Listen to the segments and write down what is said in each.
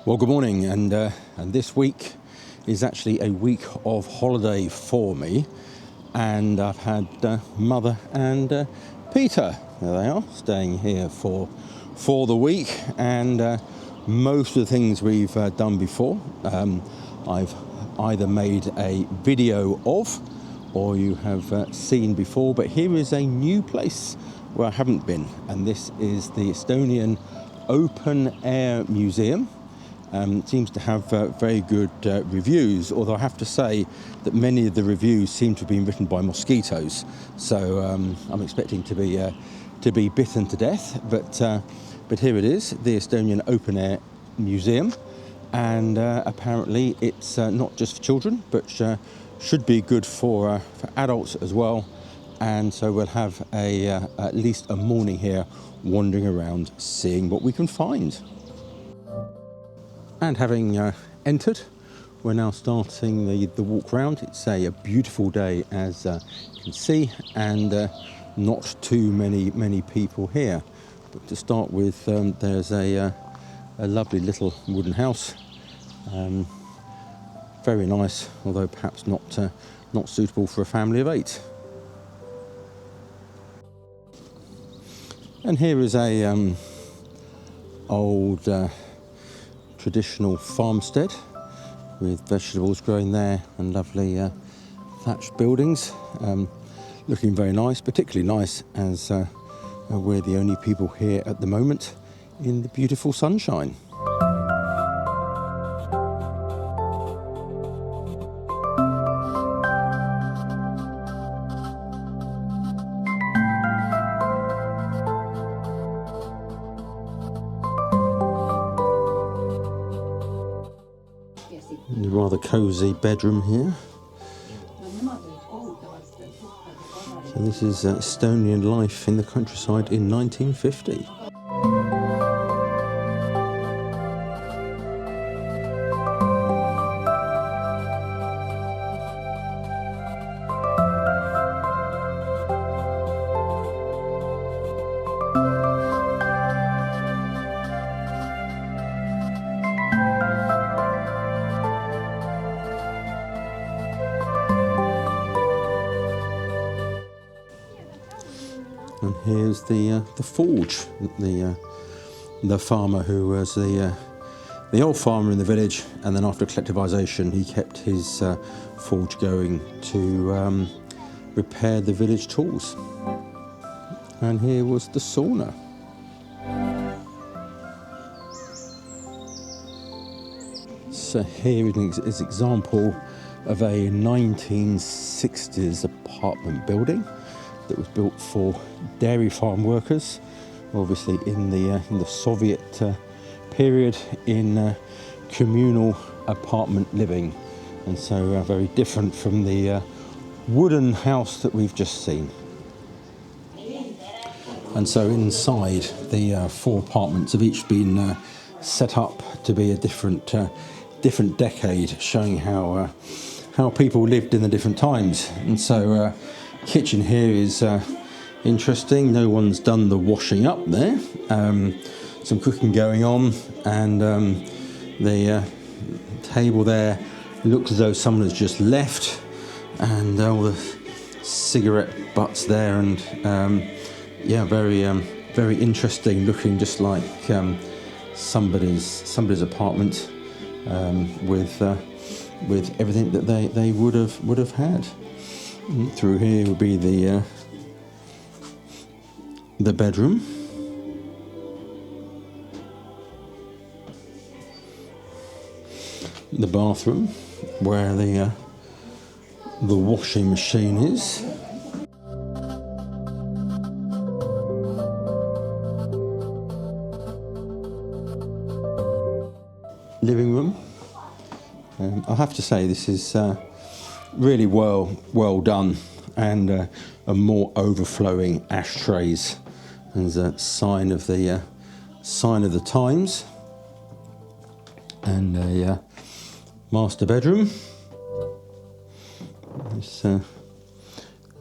Well, good morning, and this week is actually a week of holiday for me, and I've had Mother and Peter, there they are, staying here for the week, and most of the things we've done before, I've either made a video of, or you have seen before, but here is a new place where I haven't been, and this is the Estonian Open Air Museum. It seems to have very good reviews, although I have to say that many of the reviews seem to have been written by mosquitoes. So I'm expecting to be bitten to death. But here it is, the Estonian Open Air Museum, and apparently it's not just for children, but should be good for adults as well. And so we'll have at least a morning here, wandering around, seeing what we can find. And having entered, we're now starting the walk round. It's a beautiful day, as you can see, and not too many people here. But to start with, there's a lovely little wooden house, very nice, although perhaps not suitable for a family of 8. And here is a old traditional farmstead with vegetables growing there and lovely thatched buildings, looking very nice, particularly nice as we're the only people here at the moment in the beautiful sunshine. A rather cosy bedroom here. So this is Estonian life in the countryside in 1950. And here's the forge that the farmer who was the old farmer in the village, and then after collectivisation he kept his forge going to repair the village tools. And here was the sauna. So here is an example of a 1960s apartment building that was built for dairy farm workers, obviously in the Soviet period, in communal apartment living, and so very different from the wooden house that we've just seen. And so inside, the 4 apartments have each been set up to be a different decade, showing how people lived in the different times. And so kitchen here is interesting. No one's done the washing up there. Some cooking going on, and the table there looks as though someone has just left, and all the cigarette butts there, and very interesting looking, just like somebody's apartment, with everything that they would have had. Through here would be the bedroom. The bathroom, where the washing machine is. Living room. I have to say this is really well done, and a more overflowing ashtrays as a sign of the times. And a master bedroom. This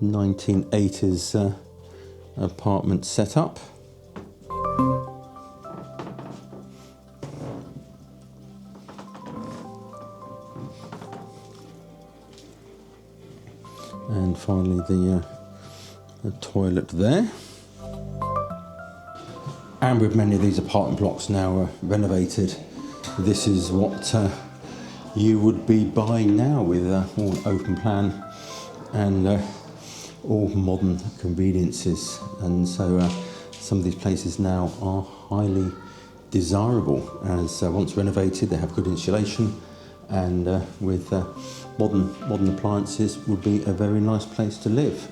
1980s apartment setup. And finally the toilet there. And with many of these apartment blocks now renovated, this is what you would be buying now, with all open plan and all modern conveniences. And so some of these places now are highly desirable, as once renovated they have good insulation, and with modern appliances would be a very nice place to live.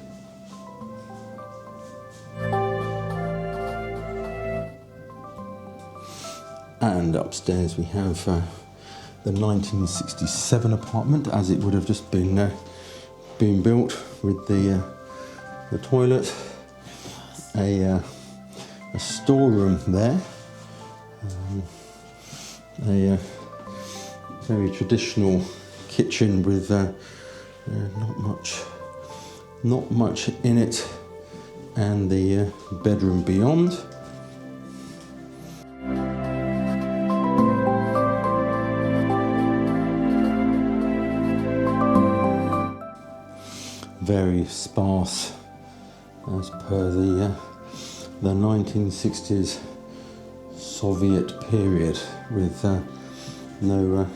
And upstairs we have the 1967 apartment, as it would have just been built, with the toilet, a storeroom there, a very traditional kitchen with not much in it, and the bedroom beyond. Very sparse, as per the 1960s Soviet period, with no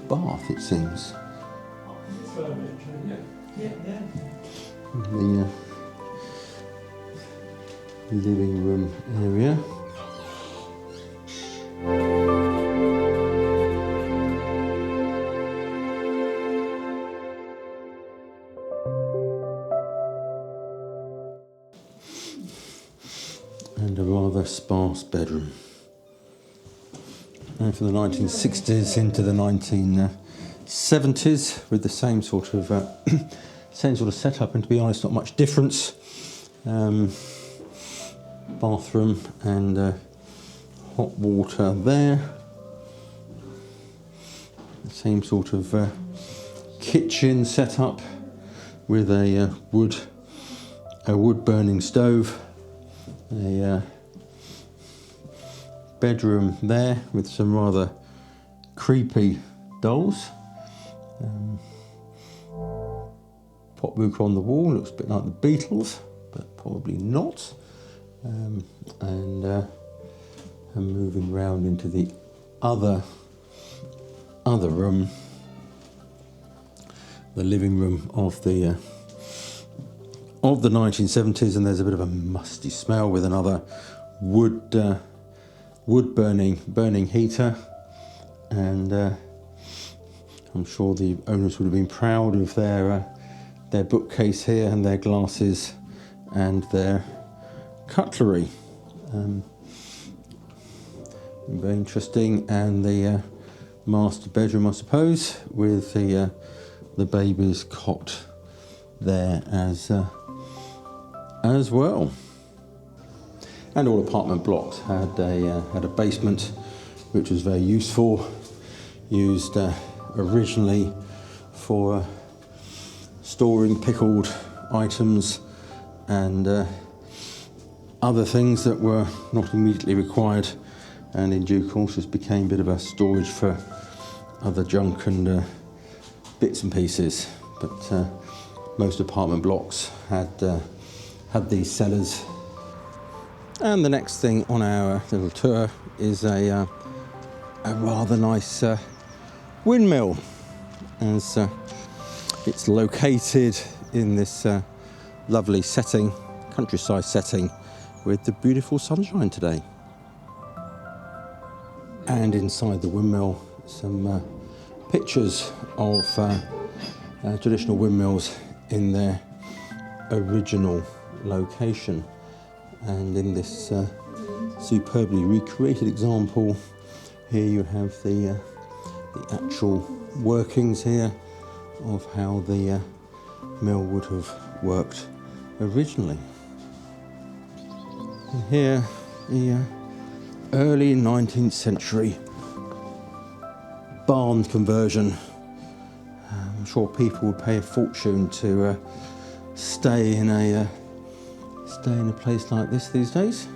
bath, it seems. The living room area. And a rather sparse bedroom. And from the 1960s into the 1970s, with the same sort of setup, and to be honest, not much difference. Bathroom and hot water there. The same sort of kitchen setup with a wood burning stove. A bedroom there with some rather creepy dolls. Pop book on the wall, looks a bit like the Beatles, but probably not. And moving round into the other room, the living room of the 1970s, and there's a bit of a musty smell with another wood burning heater, and I'm sure the owners would have been proud of their bookcase here, and their glasses and their cutlery. Very interesting. And the master bedroom, I suppose, with the baby's cot there as well. And all apartment blocks had a basement, which was very useful, used originally for storing pickled items and other things that were not immediately required, and in due course just became a bit of a storage for other junk and bits and pieces. But most apartment blocks had these cellars. And the next thing on our little tour is a rather nice windmill, as it's located in this lovely setting, countryside setting, with the beautiful sunshine today. And inside the windmill, some pictures of traditional windmills in their original location. And in this superbly recreated example, here you have the actual workings here of how the mill would have worked originally. And here, the early 19th century barn conversion. I'm sure people would pay a fortune to stay in a place like this these days.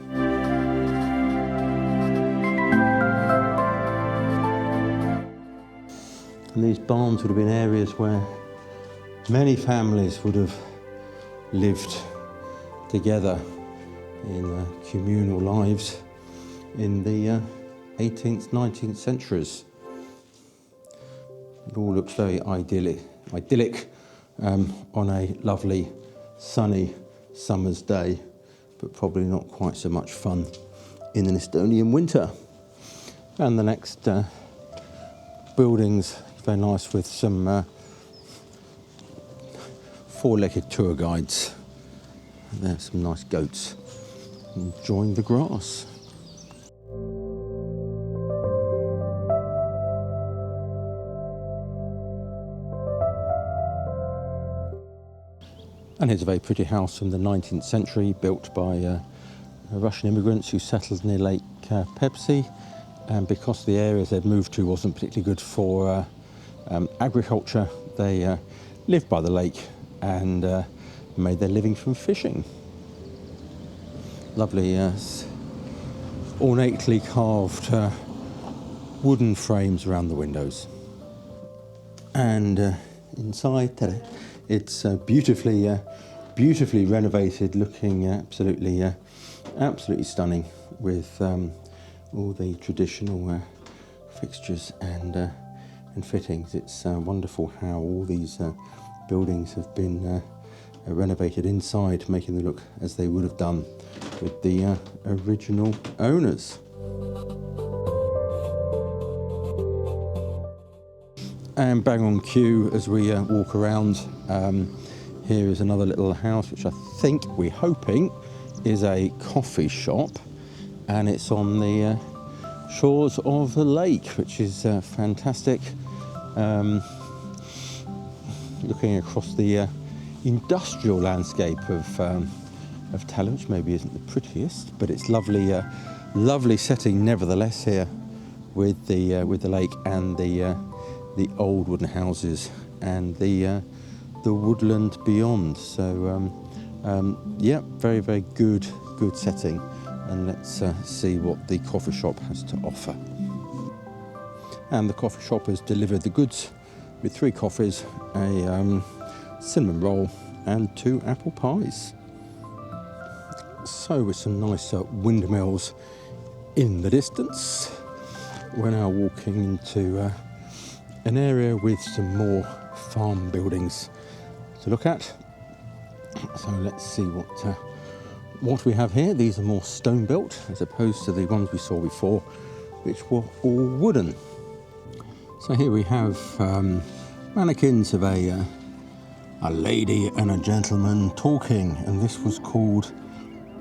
And these barns would have been areas where many families would have lived together in communal lives in the 18th, 19th centuries. It all looks very idyllic on a lovely sunny summer's day, but probably not quite so much fun in an Estonian winter. And the next building's very nice with some four-legged tour guides. And there's some nice goats enjoying the grass. And here's a very pretty house from the 19th century, built by Russian immigrants who settled near Lake Pepsi. And because the area they'd moved to wasn't particularly good for agriculture, they lived by the lake and made their living from fishing. Lovely ornately carved wooden frames around the windows. And inside, it's beautifully renovated, looking absolutely stunning, with all the traditional fixtures and fittings. It's wonderful how all these buildings have been renovated inside, making them look as they would have done with the original owners. And bang on cue as we walk around, here is another little house which I think we're hoping is a coffee shop, and it's on the shores of the lake, which is fantastic. Looking across the industrial landscape of Tallinn, which maybe isn't the prettiest, but it's lovely setting nevertheless here with the lake and the old wooden houses and the woodland beyond. So yeah, very good setting. And let's see what the coffee shop has to offer. And the coffee shop has delivered the goods with 3 coffees, a cinnamon roll and 2 apple pies. So with some nice windmills in the distance, we're now walking into an area with some more farm buildings to look at. So let's see what we have here. These are more stone built as opposed to the ones we saw before, which were all wooden. So here we have mannequins of a lady and a gentleman talking, and this was called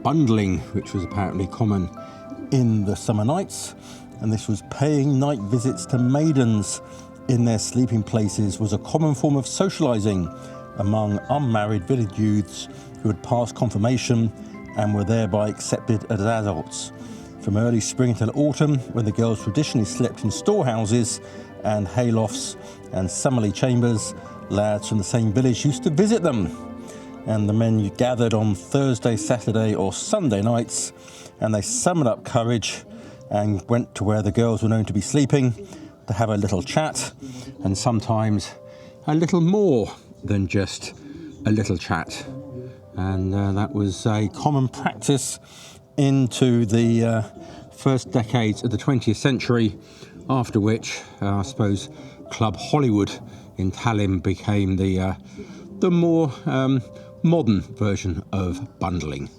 bundling, which was apparently common in the summer nights, and this was paying night visits to maidens in their sleeping places was a common form of socialising among unmarried village youths who had passed confirmation and were thereby accepted as adults. From early spring until autumn, when the girls traditionally slept in storehouses and haylofts and summerly chambers, lads from the same village used to visit them. And the men gathered on Thursday, Saturday or Sunday nights, and they summoned up courage and went to where the girls were known to be sleeping to have a little chat, and sometimes a little more than just a little chat. And that was a common practice into the first decades of the 20th century, after which I suppose Club Hollywood in Tallinn became the more modern version of bundling.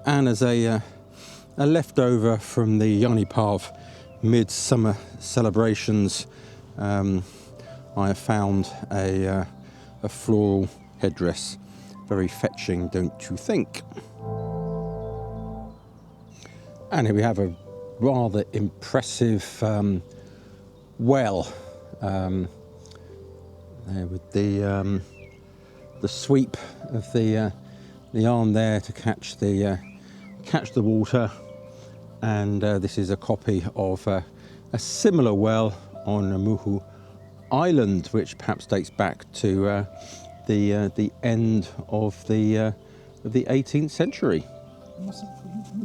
And as a leftover from the Jaanipäev midsummer celebrations, I have found a floral headdress. Very fetching, don't you think? And here we have a rather impressive well there with the sweep of the arm there to catch the water. And this is a copy of a similar well on Muhu Island, which perhaps dates back to the end of the 18th century.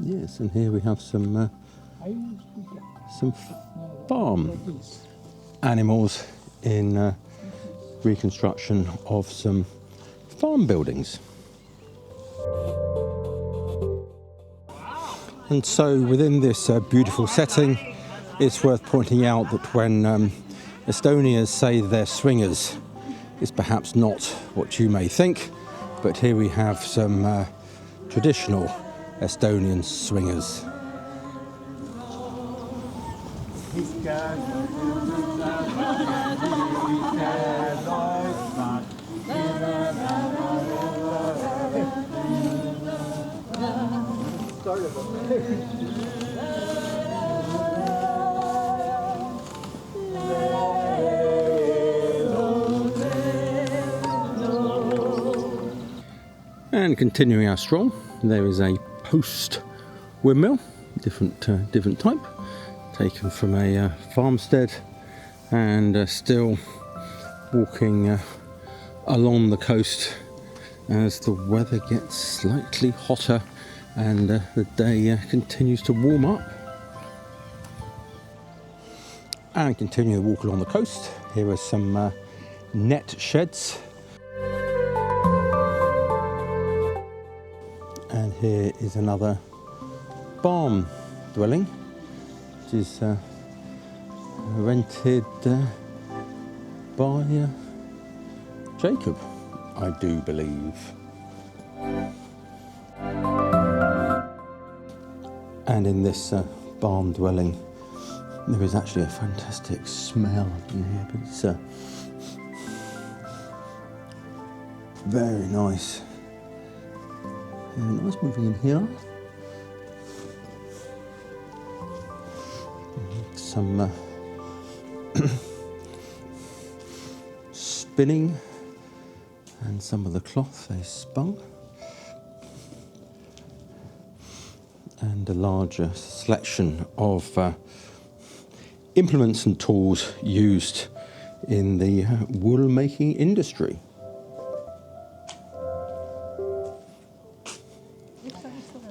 Yes, and here we have some farm animals in reconstruction of some farm buildings. And so within this beautiful setting, it's worth pointing out that when Estonians say they're swingers, it's perhaps not what you may think, but here we have some traditional Estonian swingers. And continuing our stroll, there is a post windmill, different type, taken from a farmstead, and still walking along the coast as the weather gets slightly hotter and the day continues to warm up. And continuing the walk along the coast, here are some net sheds. And here is another barn dwelling, which is rented by Jacob, I do believe. And in this barn dwelling, there is actually a fantastic smell in here, but it's very nice. Very nice moving in here. Some spinning and some of the cloth they spun. And a larger selection of implements and tools used in the wool making industry.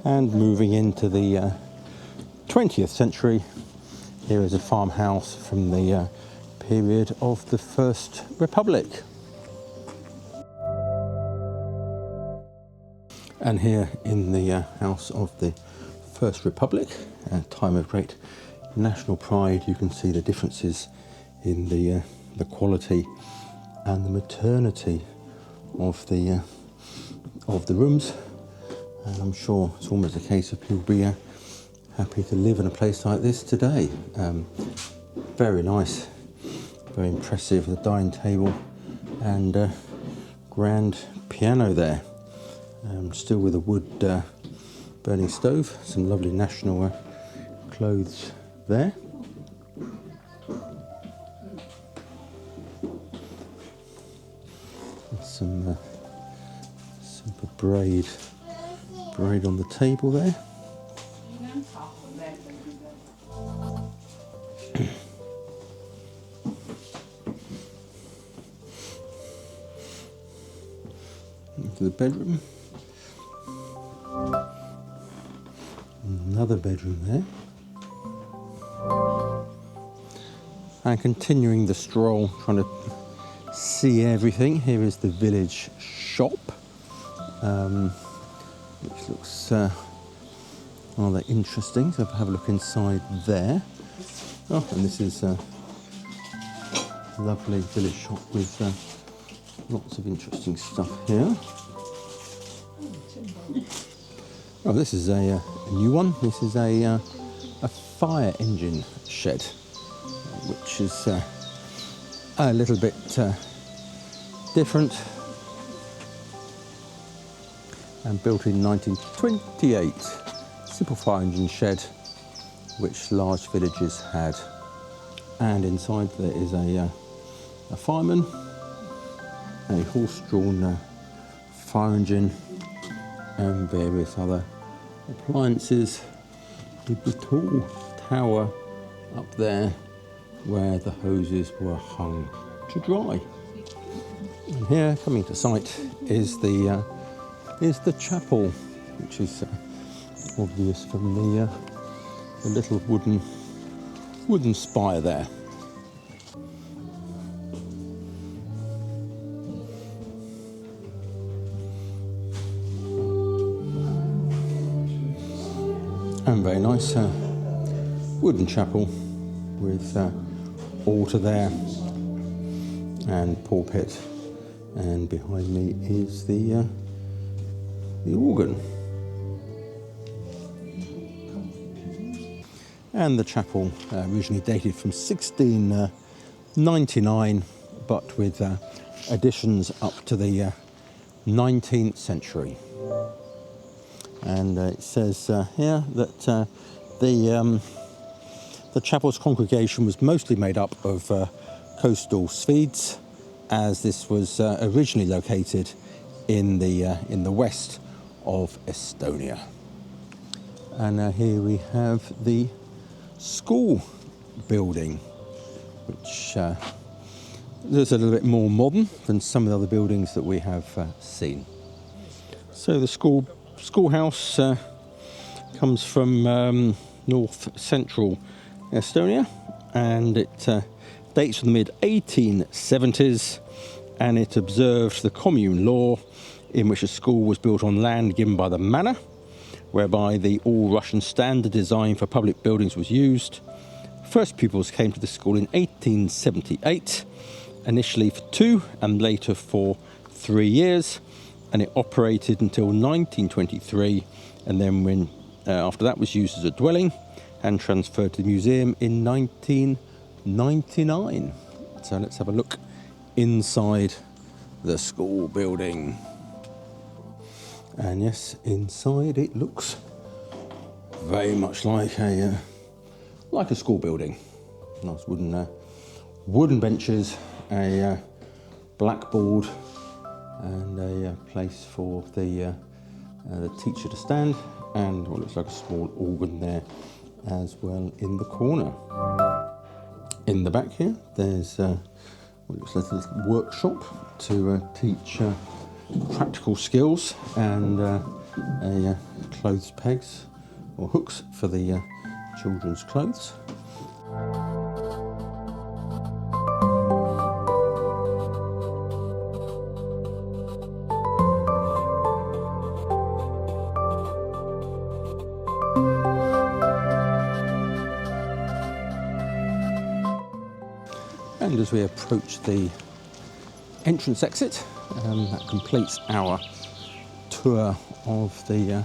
And moving into the 20th century, here is a farmhouse from the period of the First Republic. And here in the house of the First Republic, a time of great national pride, you can see the differences in the quality and the modernity of the rooms. And I'm sure it's almost a case of people being happy to live in a place like this today. Very nice, very impressive, the dining table and grand piano there. Still with a wood burning stove, some lovely national clothes there. And some simple braid on the table there. Into the bedroom. Another bedroom there. And continuing the stroll, trying to see everything. Here is the village shop, which looks rather interesting. So have a look inside there. Oh, and this is a lovely village shop with lots of interesting stuff here. Oh, this is a new one. This is a fire engine shed, which is a little bit different, and built in 1928. Simple fire engine shed, which large villages had. And inside there is a fireman, a horse-drawn fire engine, and various other appliances, with the tall tower up there where the hoses were hung to dry. And here, coming to sight, is the chapel, which is obvious from the little wooden spire there. and very nice wooden chapel with altar there and pulpit, and behind me is the organ. And the chapel originally dated from 1699, but with additions up to the 19th century. And it says here that the chapel's congregation was mostly made up of coastal Swedes, as this was originally located in the west of Estonia. And here we have the school building, which is a little bit more modern than some of the other buildings that we have seen. So the schoolhouse comes from north central Estonia, and it dates from the mid-1870s, and it observed the commune law, in which a school was built on land given by the manor, whereby the all-Russian standard design for public buildings was used. First pupils came to the school in 1878, initially for 2 and later for 3 years, and it operated until 1923, and then when after that was used as a dwelling and transferred to the museum in 1999. So let's have a look inside the school building. And yes, inside it looks very much like a school building. Nice wooden benches, a blackboard, and a place for the teacher to stand, and what looks like a small organ there as well in the corner. In the back here, there's what looks like a little workshop to teach practical skills, and clothes pegs or hooks for the children's clothes. And as we approach the entrance exit, that completes our tour of the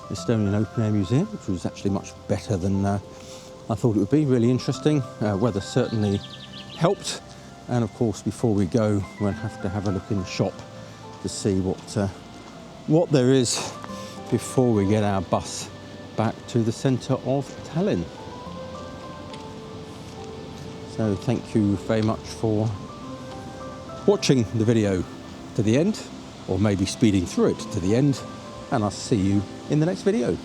Estonian Open Air Museum, which was actually much better than I thought it would be. Really interesting. Weather certainly helped, and of course before we go we'll have to have a look in the shop to see what there is before we get our bus back to the centre of Tallinn. So thank you very much for watching the video to the end, or maybe speeding through it to the end, and I'll see you in the next video.